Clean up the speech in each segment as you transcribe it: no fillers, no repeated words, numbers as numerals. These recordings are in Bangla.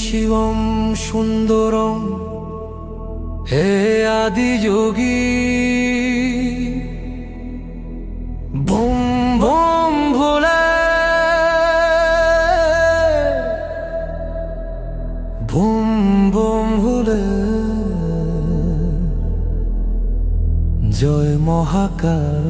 শিবম সুন্দরম হে আদি যোগী বুম বুম ভোলে বুম বুম ভোলে জয় মহাকাল।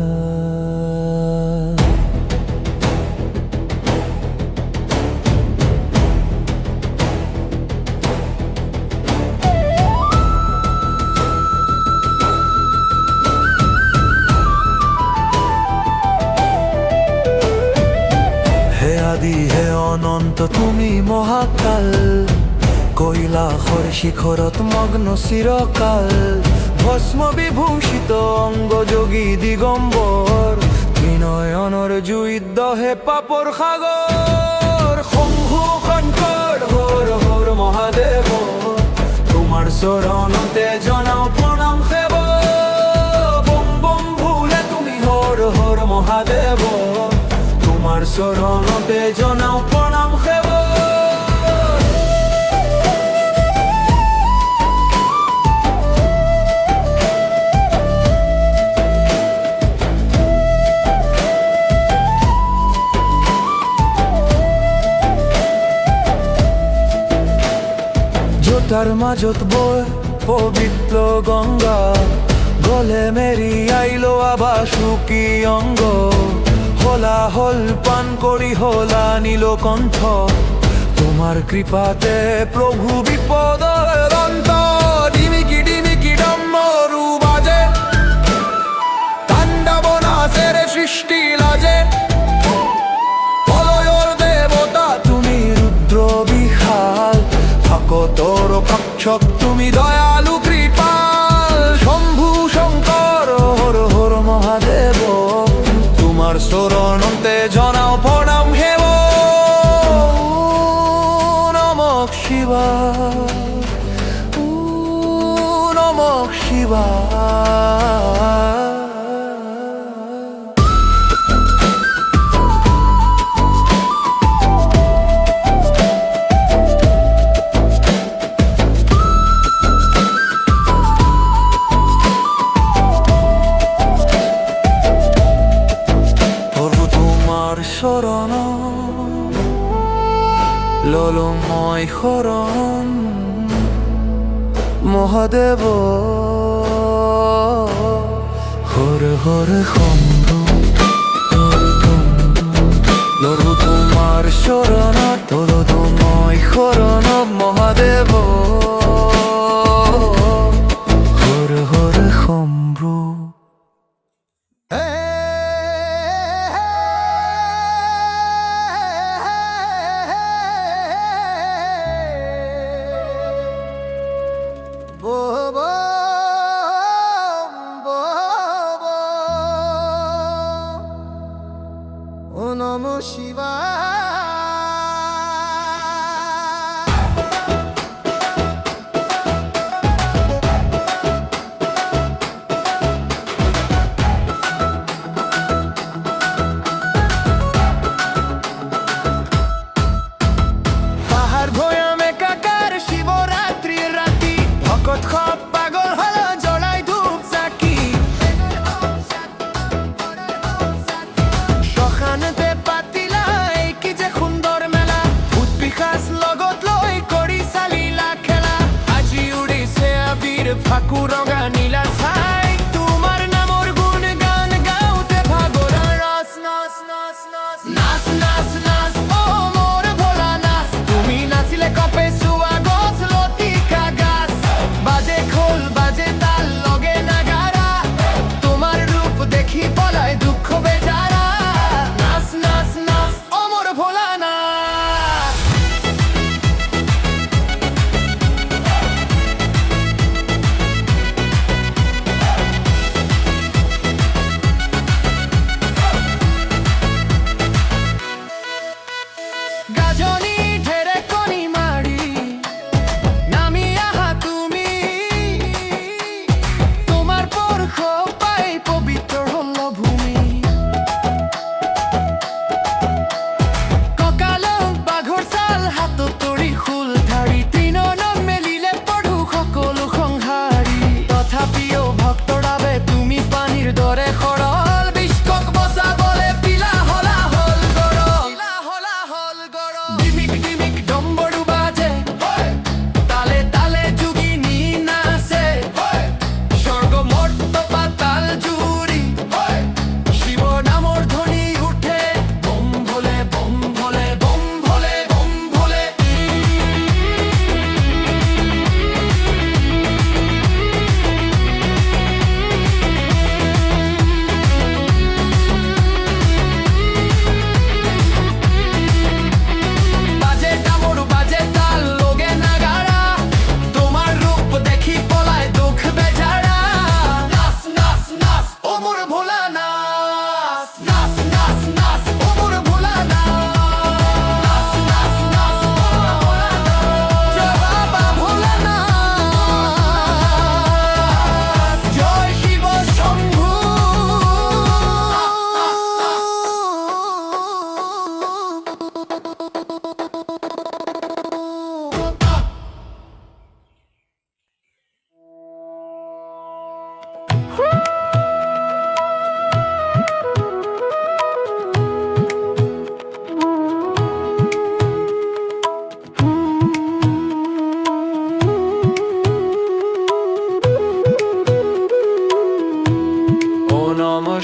হে আদি হে অনন্ত তুমি মহাকাল, কৈলাসৰ শিখৰত মগ্ন চিৰকাল। ভস্ম বিভূষিত অংগ যোগী দিগম্বৰ, ত্ৰিনয়নৰ জুইত দহে পাপৰ সাগৰ। শম্ভু শংকৰ হৰ হৰ মহাদেৱ, তোমাৰ চৰণতে জনাও প্ৰণাম সেৱ। বম বম ভোলে তুমি হৰ হৰ মহাদেৱ, তোমাৰ চৰণতে জনাও প্ৰণাম সেৱ। জোতাৰ মাজত বৈ পবিত্ৰ গংগা, গলে মেৰিয়াই লোৱা বাসুকী অংগ। হলা হল পান কৰি হলা নীলকণ্ঠ, তোমাৰ কৃপাতে প্ৰভু বিপদৰ অন্ত। ডিমিকি ডিমিকি ডমৰু বাজে, তাণ্ডৱ নাচেৰে সৃষ্টি লাজে। প্ৰলয়ৰ দেৱতা তুমি ৰুদ্ৰ বিশাল, ভকতৰ ভক্ষক তুমি দয়ালু কৃপাল। শম্ভু শংকৰ হৰ হৰ মহাদেৱ, তোমাৰ চৰণতে জনাও প্ৰণাম সেৱ। নমঃ শিৱায়, নমঃ শিৱায়। শরণ ললো মই শরণ মহাদেৱ। হৰ হৰ শম্ভু ললো তোমাৰ শৰণত, ললো মই শৰণ মহাদেৱ। হৰ হৰ শম্ভু। নমঃ শিবায়। পাহাড় ভৈয়ামে কাকার শিবরাত্রির রাতি, ভকত সব পাগল হলো জড়াই ধূপ চাকি। শ্মশানতে ফাকু রঙা নীলা ছাই, তোমার নামর গুণ গান গাওতে ভাগরা রস। নাচ নাচ নাচ নাচ নাচ নাচ ও মোর ভোলা নাচ, তুমি নাচিলে কপে সুয়া গছ লতিকা গাছ। বাজে খোল বাজে তাল লগে নাগারা, তোমার রূপ দেখি পলায় দুঃখ বেচারা। নাচ নাচ নাচ ও মোর ভোলা নাচ।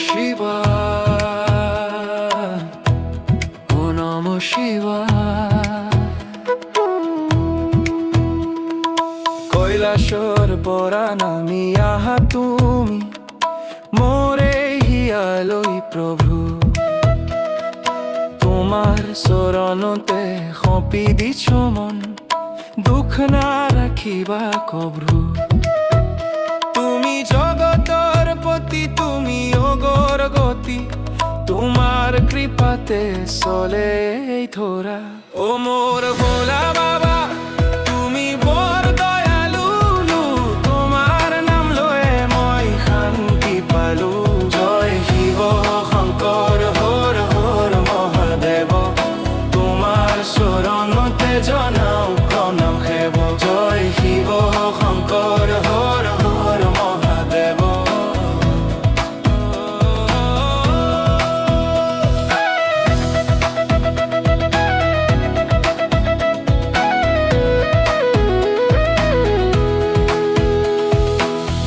শিবায়, ও নম শিবায়। কৈলাসর পরা নামি আহা তুমি মোরে হিয়ালৈ প্ৰভু, তোমাৰ চৰণতে সঁপি দিছো মন, দুখ না ৰাখিবা কভ্ৰু। তুমি জগতৰ পতি, তুমি অগৰ গতি, তোমাৰ কৃপাতে চলে এই ধৰা। ও মোৰ ভোলা বাবা তুমি বৰ দয়ালু, তোমাৰ নাম লৈয়ে মই শান্তি পালো। জয় শিৱ শংকৰ হৰ হৰ মহাদেৱ, তোমাৰ চৰণতে জনাও প্ৰণাম সেৱ। জয় শিৱ শংকৰ হৰ হৰ মহাদেৱ।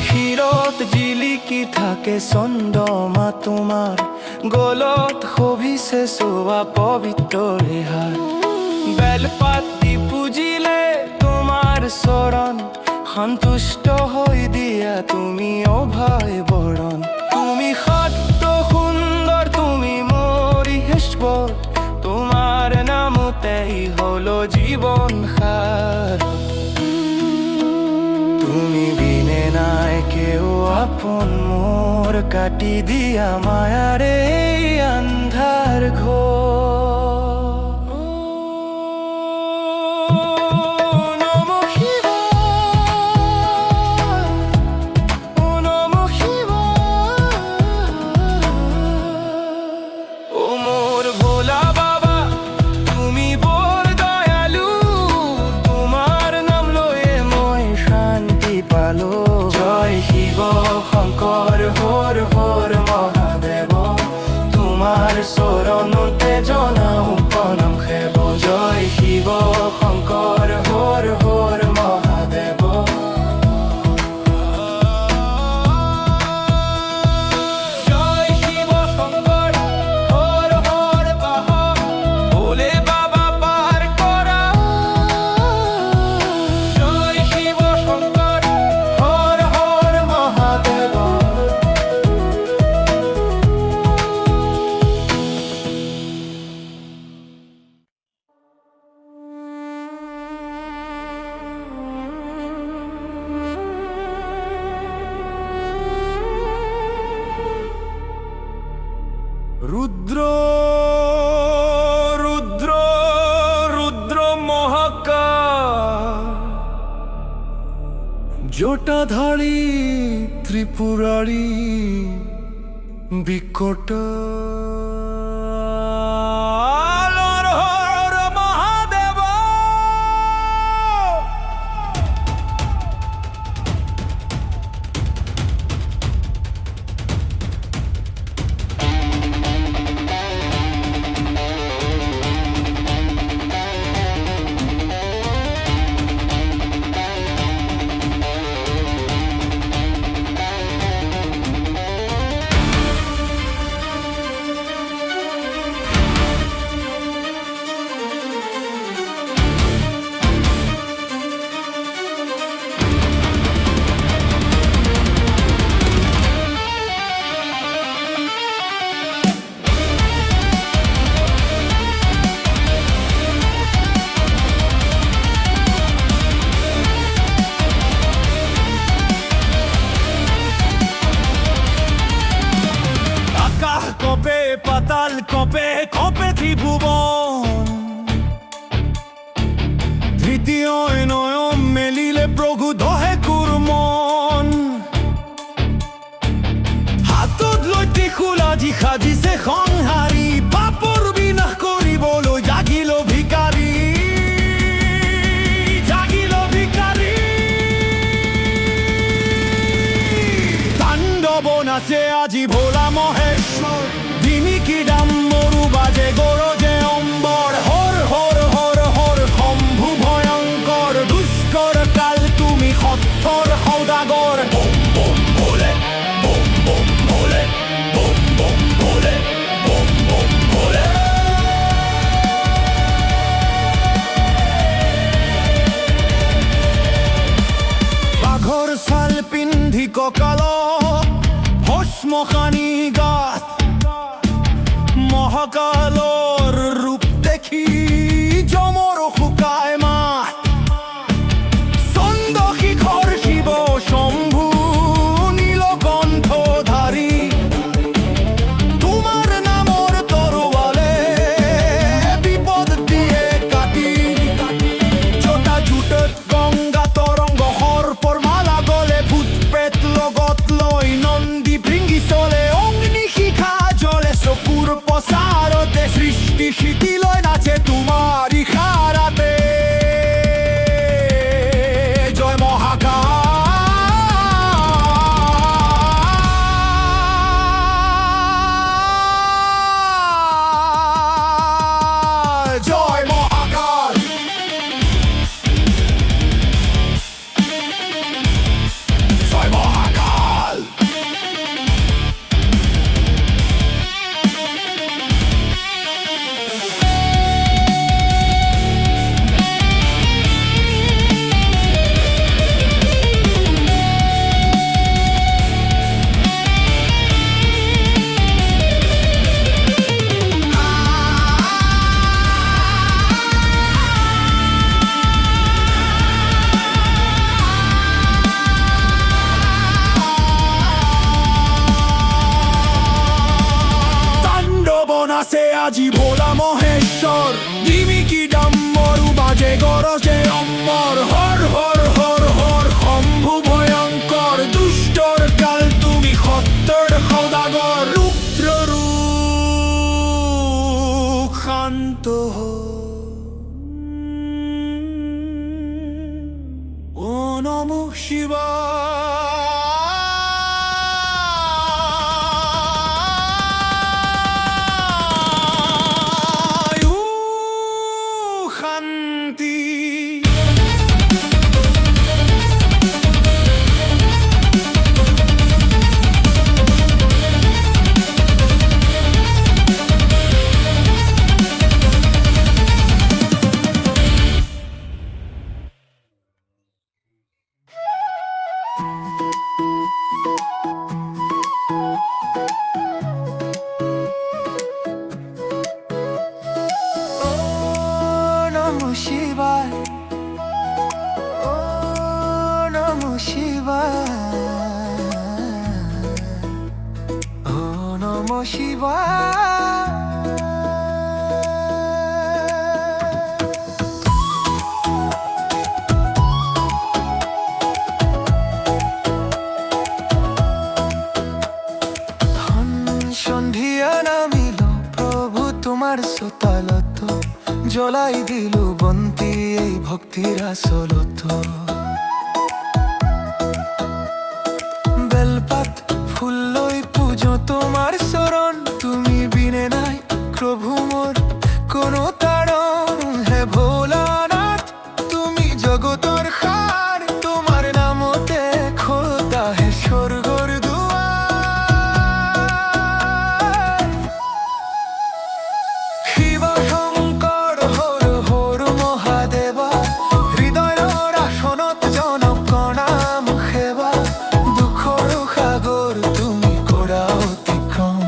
শিৰত জিলিকি থাকে চন্দ্ৰমা তোমাৰ, গলত শোভিছে চোৱা পবিত্ৰ ৰেহাৰ। বেলপাত দি পুজিলে তোমাৰ চৰণ, সন্তুষ্ট হৈ দিয়া তুমি অভয় বৰণ। তুমি সত্য সুন্দৰ, তুমি মৰিহেশ্বৰ, তোমাৰ নামতেই হলো জীৱন সাৰ। তুমি বিনে নাই কেউ আপন মোর, কাটি দিয়া মায়ারে আন্ধার ঘোর। নম শিবায়, ও নম শিবায়। ও মোর ভোলা বাবা তুমি বৰ দয়ালু, তোমাৰ নাম লৈয়ে মই শান্তি পালো। জয় শিৱ শংকৰ হৰ হৰ মহাদেৱ, তোমাৰ চৰণতে জনাও প্ৰণাম সেৱ। জয় শিৱ শংকৰ হৰ হৰ মহাদেৱ। জয় শিৱ শংকৰ হৰ হৰ বাহন, ভোলে বাবা পার করা। জয় শিৱ শংকৰ হৰ হৰ মহাদেৱ। রুদ্র রুদ্র রুদ্র মহাকাল, জটাধারী ত্রিপুরারি বিকট হর মহাদেব। পাতাল কপে কপে ত্রিভুবন, তৃতীয় নয়ন মেলিলে প্রভু দহে কুরমন। হাতত লৈ ত্ৰিশূল আজি সাজিছে সংহাৰী, পাপৰ বিনাশ কৰিবলৈ জাগিল ভিকাৰী। জাগিল ভিকাৰী, তাণ্ডৱ নাচে আজি ভোলা মহেশ্বৰ, দিমিকি ডাম্বৰু বাজে গৰজে অম্বৰ। হৰ হৰ হৰ হৰ শম্ভু ভয়ংকৰ, দুষ্কৰ কাল তুমি সত্ৰৰ সৌদাগৰ। বোম বোম ভোলে, বোম বোম ভোলে, বোম পিন্ধি কঁকাল ভস্মখানি গাত মহাকালৰ ৰূপ দেখি যমৰ শুকায় মাত চন্দ শিখৰ শিৱ শম্ভু নীলকণ্ঠধাৰী তোমাৰ নামৰ তৰোৱালে বিপদ দিয়ে কাটি জোতা জোঁটত গংগা তৰংগ সৰ্পৰ মালা গলে ভূত প্ৰেত লগত লৈ নন্দী ভৃঙ্গি চলে অগ্নি শিখা জ্বলে চকুৰ প্ৰচাৰতে সৃষ্টি শিথিলৈ নাচে তোমাৰ ইশাৰাতে জয় মহাকাল জয় মহাকাল জয় মহাকাল আছে আজি ভোলা মহেশ্বৰ ডিমিকি ডাম্বৰু বাজে গৰজে অম্বৰ হৰ হৰ হৰ হৰ শম্ভু ভয়ংকৰ দুষ্টৰ কাল তুমি সত্যৰ সদাগৰ ৰুদ্ৰৰূপ শান্ত ও নমঃ শিৱায় শান্তি নমঃ শিৱায় ও নমঃ শিৱায় ও নমঃ শিৱায় সন্ধিয়া নামিল প্রভু তোমার চোতালত জ্বলাই দিলো বন্তি এই ভক্তির আসলত বেলপাত ফুল লৈ পুজো তোমার চরণ তুমি বিনে নাই প্রভু মোর কোনো তারণ হে ভোলানাথ তুমি জগতর সার তোমার নামতে খোদা হে স্বর্গর দুয়ার শিৱ শংকৰ হৰ হৰ মহাদেৱা হৃদয়ৰ আসনত জনক নাম সেৱা দুখৰ সাগৰ তুমি কৰা অতিক্ৰম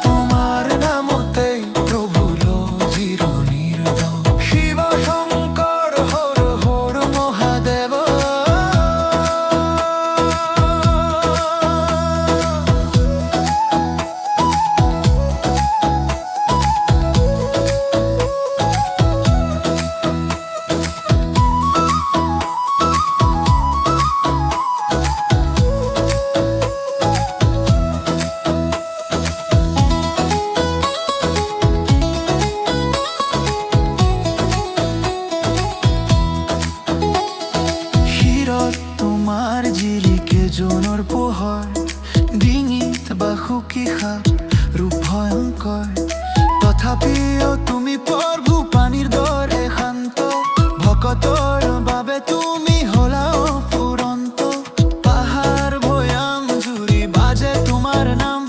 তোমাৰ নামতেই প্ৰভু লো জিৰণিৰ দম শিৱ শংকৰ হৰ হৰ মহাদেৱা শিৰত তোমাৰ জিলিকে জোনৰ পোহৰ ডিঙিত বাসুকি সাপ ৰূপ ভয়ংকৰ তথাপিও তুমি প্ৰভু পানীৰ দৰে শান্ত ভকতৰ বাবে তুমি হলা অফুৰন্ত পাহাৰ ভৈয়াম জুৰি বাজে তোমাৰ নাম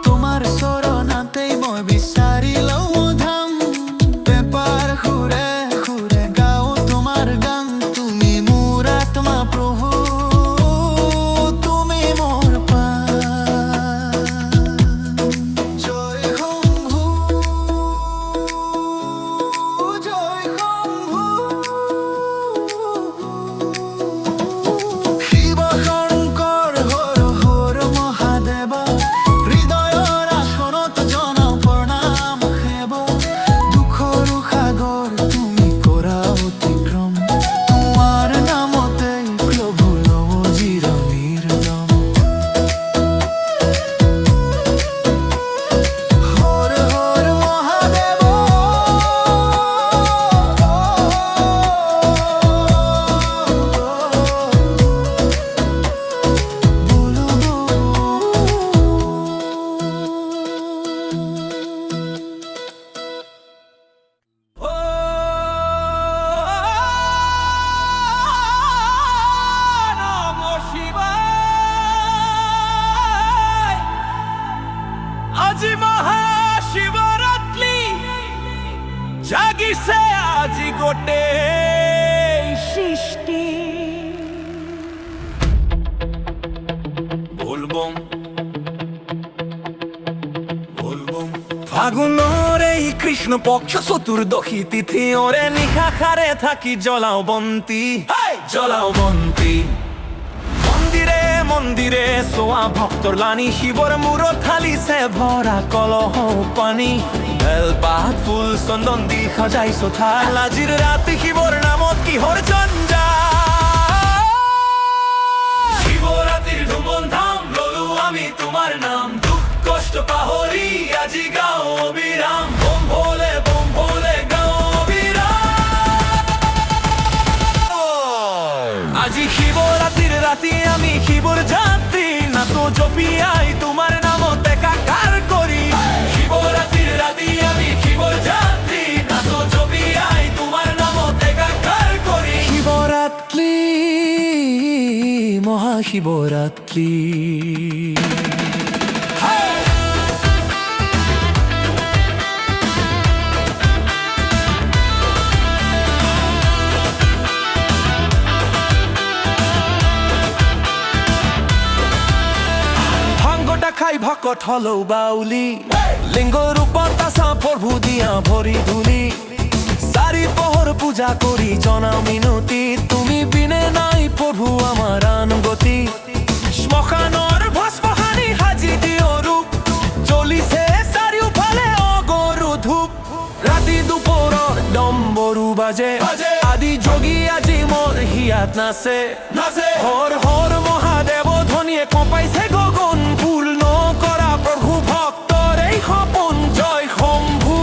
তোমাৰ চৰণাতেই মই বিচাৰি লওঁ ধাম পেপাৰ সুৰে সুৰে গাওঁ তোমাৰ গান তুমি মোৰ আত্মা প্ৰভু আজি মহাশিবরাত্রি জাগিছে আজি গোটে সৃষ্টি বলবম বলবম ফাগুনের এই কৃষ্ণ পক্ষ চতুর্দশী তিথি ওরে নিশাখারে থাকি জ্বলাও বন্তি জ্বলাও বন্তি মন্দিরে মন্দিরে সোয়া ভক্তর লানি শিবর মূরত ঢালিছে ভরা কলহ পানী বেলপাত ফুল চন্দন দি সজাইছো থাল আজিৰ ৰাতি শিৱৰ নামত কিহৰ জঞ্জা শিৱৰাত্ৰিৰ ধুমন ধাম ললো আমি তোমাৰ নাম দুখ কষ্ট পাহৰি আজি গাঁও অবিৰাম বম ভোলে গাঁও অবিৰাম আজি শিৱৰাত্ৰিৰ ৰাতি আমি শিৱৰ যাত্ৰী নাচো জপিয়াই তোমাৰ নামত একাকাৰ কৰি শিৱৰাত্ৰিৰ ৰাতি আমি শিৱৰ যাত্ৰী নাচো জপিয়াই তোমাৰ নামত একাকাৰ কৰি শিৱৰাত্ৰি মহাশিৱৰাত্ৰি খাই ভকত হলৌ বাউলি লিঙ্গ রূপত আছা প্রভু দিয়া ভরি ধুলি চারি পহর পূজা করি জনাও মিনতি তুমি বিনে নাই প্রভু আমার আনগতি শ্মশানৰ ভস্মহানি সাজি দিও ৰূপ জ্বলিছে চাৰিওফালে অগৰু ধূপ ৰাতি দুপৰৰ ডম্বৰু বাজে আদি যোগী আজি মোৰ হিয়াত নাচে হৰ হৰ মহাদেৱ ধ্বনিয়ে কঁপাইছে গগন পূৰ্ণ কৰা প্ৰভু ভক্তৰ এই সপোন জয় শম্ভু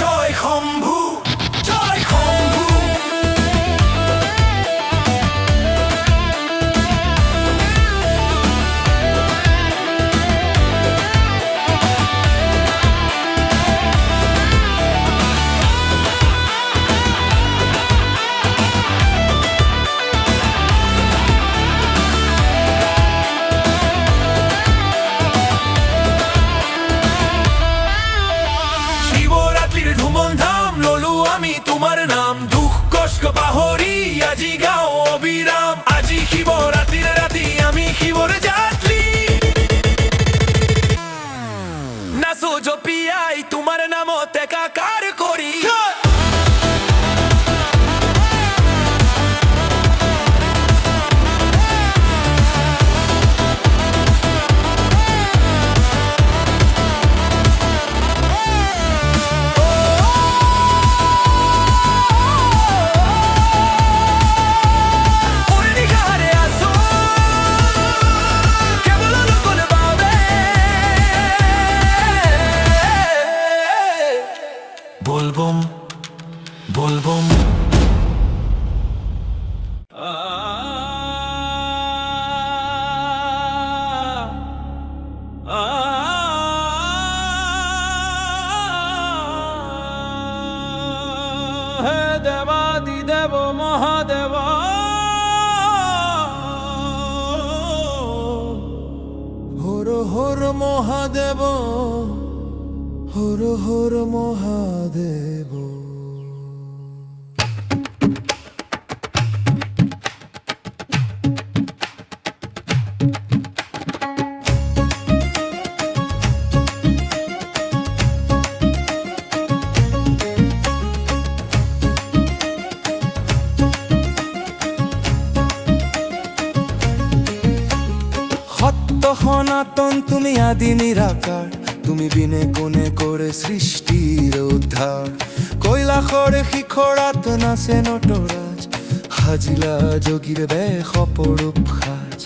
জয় শম্ভু জয় শম্ভু তোমাৰ নাম দুখ কষ্ট পাহৰি আজি গাঁও অবিৰাম আজি শিৱৰাত্ৰিৰ ৰাতি আমি শিৱৰ যাত্ৰী নাচো জপিয়াই তোমাৰ নামত একাকাৰ কৰি বলবম বলবম হে দেবাদি দেব মহাদেব হর হর মহাদেব হর হর মহাদেব সত্য সনাতন তুমি আদি নিৰাকাৰ তুমি বিনে কোনে কৰে সৃষ্টিৰ উদ্ধাৰ কৈলাসৰ শিখৰত নাচে নটৰাজ সাজিলা যোগীৰ বেশ অপৰূপ সাজ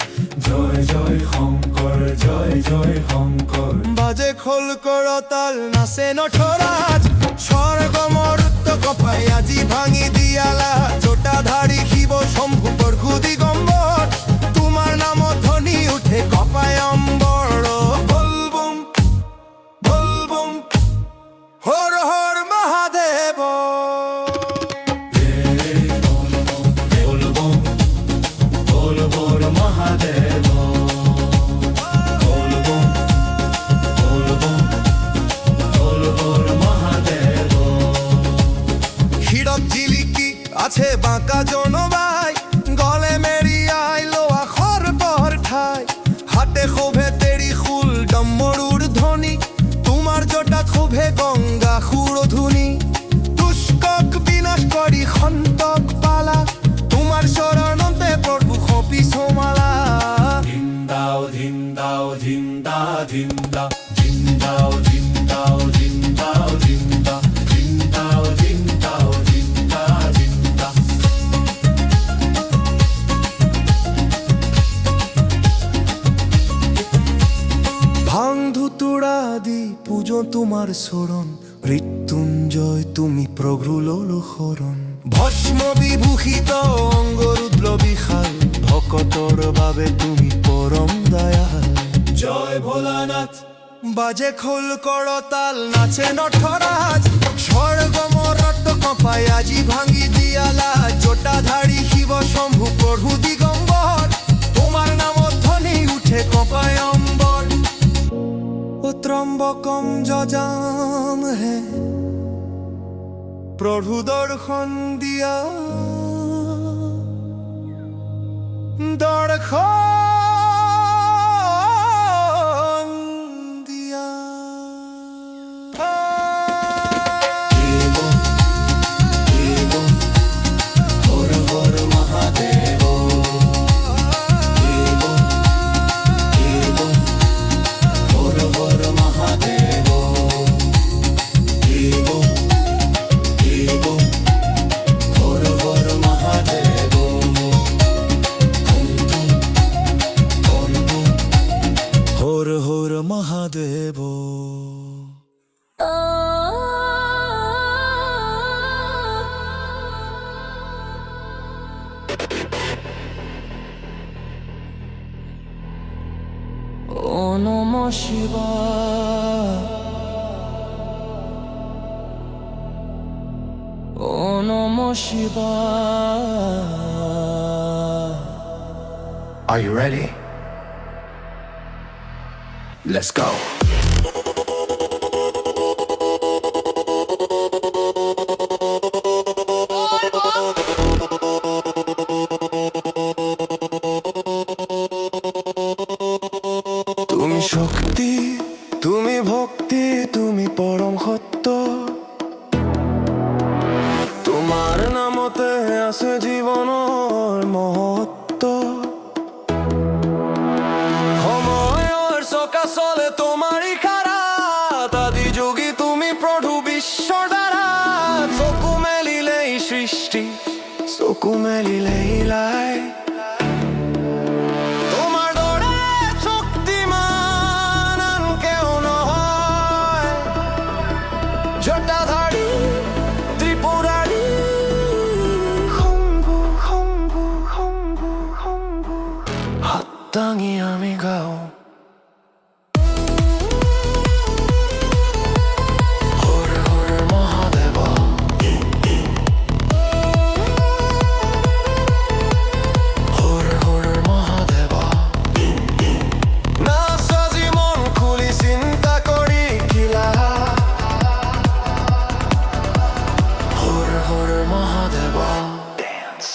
জয় জয় শংকৰ জয় জয় শংকৰ বাজে খোল কৰতাল নাচে নটৰাজ স্বৰ্গ মৰুত কপাই আজি ভাঙি দিয়ালা জটাধাৰী শিৱ শম্ভু প্ৰভু দিগম্বৰ তোমাৰ নামত ধ্বনি উঠে কপাই অম্বৰ বলবম বলবম হৰ হৰ মহাদেৱ বলবম বল হৰ মহাদেৱ তোমার শরণ, মৃত্যুঞ্জয় তুমি প্রভু লোলহরণ। ভস্ম বিভূষিত অঙ্গরুদ্র বিশাল, ভকতৰ বাবে তুমি পৰম দয়াল। জয় ভোলানাথ বাজে খোল কৰতাল, নাচে নটৰাজ স্বৰ্গ মৰত কঁপাই আজি ভাঙি দিয়ালা। জটাধাৰী শিৱ শম্ভু প্ৰভু দিগম্বৰ, তোমাৰ নামত ধ্বনি উঠে কঁপাই অম্বৰ। ও ত্ৰম্বকম যজামহে, প্ৰভু দৰ্শন দিয়া দৰ্শন দিয়া। হৰ হৰ মহাদেৱ, হৰ হৰ মহাদেৱ, হৰ হৰ মহাদেৱ। হর হর মহাদেব। ও নমঃ শিবায়, ও নমঃ শিবায়। Are you ready? Let's go. তুমি শক্তি, তুমি ভক্তি, তুমি পরম সত্য, তোমাৰ নামতে আছে জীৱনৰ মহত্ব। সময়ৰ চকা চলে তোমাৰ ইশাৰাত, আদি যোগী তুমি প্ৰভু বিশ্বৰ দ্বাৰা। চকু মেলিলেই সৃষ্টি, চকু মেলিলেই লাই, তোমাৰ দৰে শক্তিমান আন কেও নহয়। জটাধাৰী ত্ৰিপুৰাৰী শম্ভু শম্ভু শম্ভু শম্ভু, হাত দাঙি আমি গাওঁ। হৰ হৰ মহাদেৱ, হৰ হৰ মহাদেৱ। নাচ আজি মন খুলি চিন্তা কৰি খিলা, হৰ হৰ মহাদেৱ। Dance.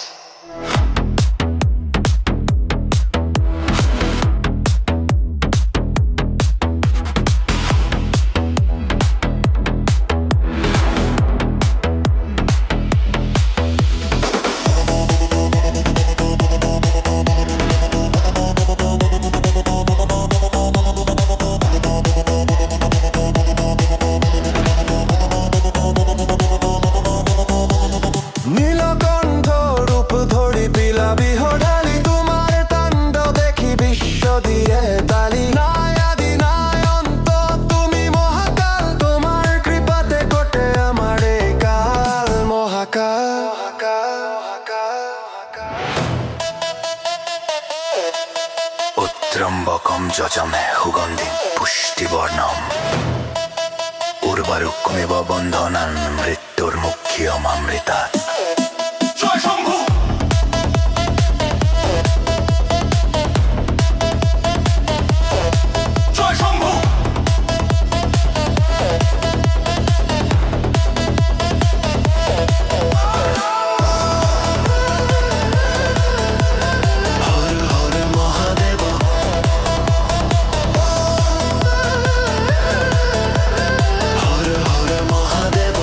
নীলকণ্ঠ ৰূপ ধৰি বিলাবি সদালি, তোমাৰ তাণ্ডৱ দেখি বিশ্ব দিয়ে তালি। নাই আদি নাই অন্ত, তুমি মহাকাল, তোমাৰ কৃপাতে কটে আমাৰ এই কাল। মহাকাল উত্ৰম্বকম যজমে সুগন্ধিম পুষ্টিবৰ্ণম, উৰ্বাৰুকমিব বন্ধনান মৃত্যুৰ মুখ্যমৃতাৎ। জয় শম্ভু। জয় শম্ভু। হর হর মহাদেব, হর হর মহাদেব।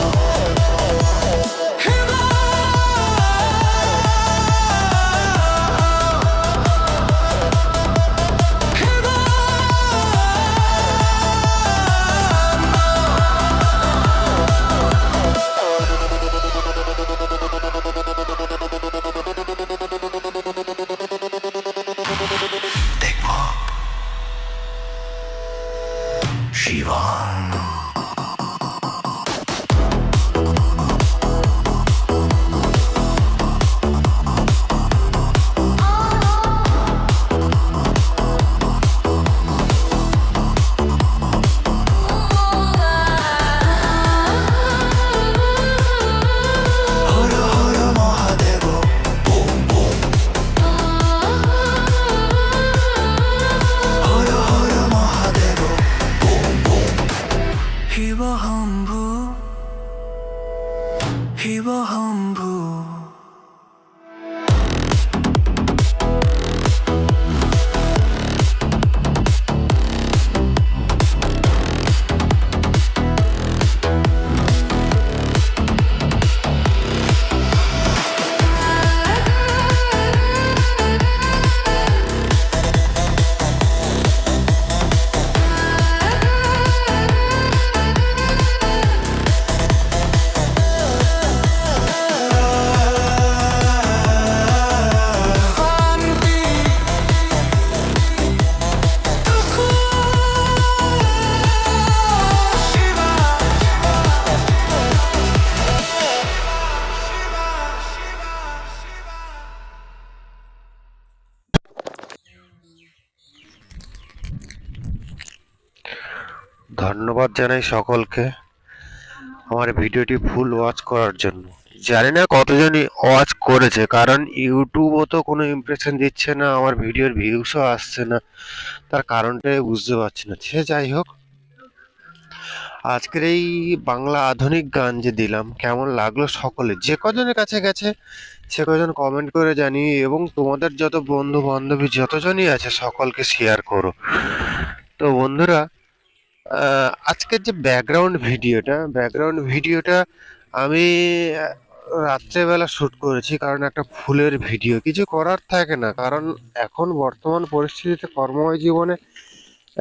ধন্যবাদ জানাই সকলকে আমার ভিডিওটি ফুল ওয়াচ করার জন্য। জানি না কতজনই ওয়াচ করেছে, কারণ ইউটিউবও তো কোনো ইমপ্রেশন দিচ্ছে না, আমার ভিডিওর ভিউসও আসছে না। তার কারণটাই বুঝতে পারছি না। সে যাই হোক, আজকের এই বাংলা আধুনিক গান যে দিলাম কেমন লাগলো সকলে, যে কজনের কাছে গেছে সে কজন কমেন্ট করে জানিয়ে, এবং তোমাদের যত বন্ধু বান্ধবী যতজনই আছে সকলকে শেয়ার করো। তো বন্ধুরা, আজকের যে ব্যাকগ্রাউন্ড ভিডিওটা আমি রাত্রেবেলা শ্যুট করেছি, কারণ একটা ফুলের ভিডিও। কিছু করার থাকে না, কারণ এখন বর্তমান পরিস্থিতিতে কর্মময় জীবনে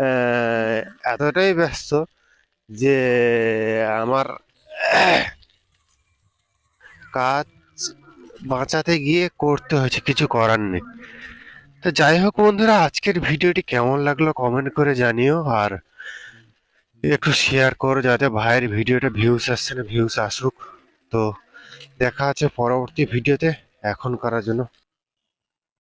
আহ, এতটাই ব্যস্ত যে আমার কাজ বাঁচাতে গিয়ে করতে হয়েছে, কিছু করার নেই। তো যাই হোক বন্ধুরা, আজকের ভিডিওটি কেমন লাগলো কমেন্ট করে জানিও, আর একটু শেয়ার করো যাতে ভাইয়ের ভিডিওটা ভিউস আসছে না, ভিউস আসুক। তো দেখা আছে পরবর্তী ভিডিওতে। এখন করার জন্য